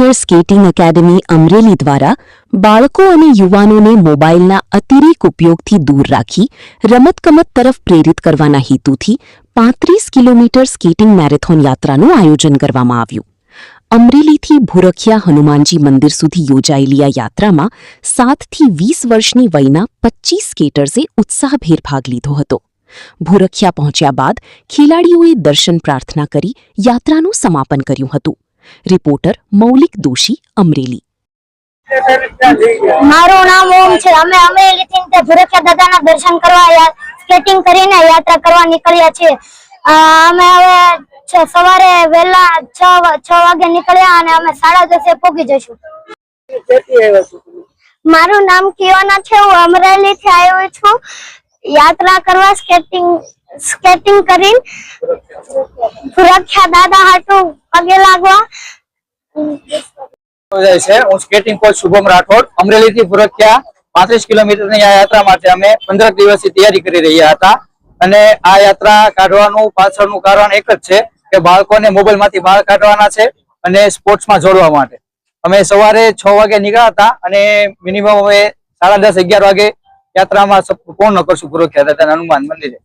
Kilometre skating academy Amreli દ્વારા બાળકો અને યુવાનોને મોબાઈલના અતિરેક ઉપયોગથી દૂર રાખી રમતગમત તરફ પ્રેરિત કરવાના હેતુથી 35 કિલોમીટર સ્કેટિંગ મેરેથોન યાત્રાનું આયોજન કરવામાં આવ્યું। અમરેલીથી ભૂરખિયા હનુમાનજી મંદિર સુધી યોજાયેલી આ યાત્રામાં 7 થી 20 વર્ષની વયના 25 સ્કેટર્સે ઉત્સાહભેર ભાગ લીધો હતો। ભૂરખિયા પહોંચ્યા બાદ ખેલાડીઓએ દર્શન પ્રાર્થના કરી યાત્રાનું સમાપન કર્યું હતું। રિપોર્ટર મૌલિક દોશી, અમરેલી। મારું નામ ઓમ છે। અમે અમરેલીથી તે ભૂરખિયા દાદાના દર્શન કરવા સ્કેટિંગ કરીને યાત્રા કરવા નીકળ્યા છીએ। અમે હવે સવારે વહેલા 6 વાગે નીકળ્યા અને અમે 10:30 પહોંચી જઈશું। મારું નામ કિયોના છે। હું અમરેલીથી આવ્યો છું યાત્રા કરવા સ્કેટિંગ કરીને ભૂરખિયા દાદા હાટુ પગે લાગવા। હું સ્કેટિંગ કોચ શુભમ રાઠોડ। અમરેલીથી ભૂરખિયા 35 કિલોમીટરની આ યાત્રા માટે અમે 15 દિવસથી તૈયારી કરી રહ્યા હતા અને આ યાત્રા કાઢવાનું પાછળનું કારણ એક જ છે કે બાળકોને મોબાઈલમાંથી બહાર કાઢવાના છે અને સ્પોર્ટ્સમાં જોડવા માટે। અમે સવારે 6 વાગે નીકળ્યા હતા અને મિનિમમ અમે 10:30-11 વાગે યાત્રામાં પૂર્ણ કરશું ભૂરખિયા દાદાના હનુમાન મંદિરે।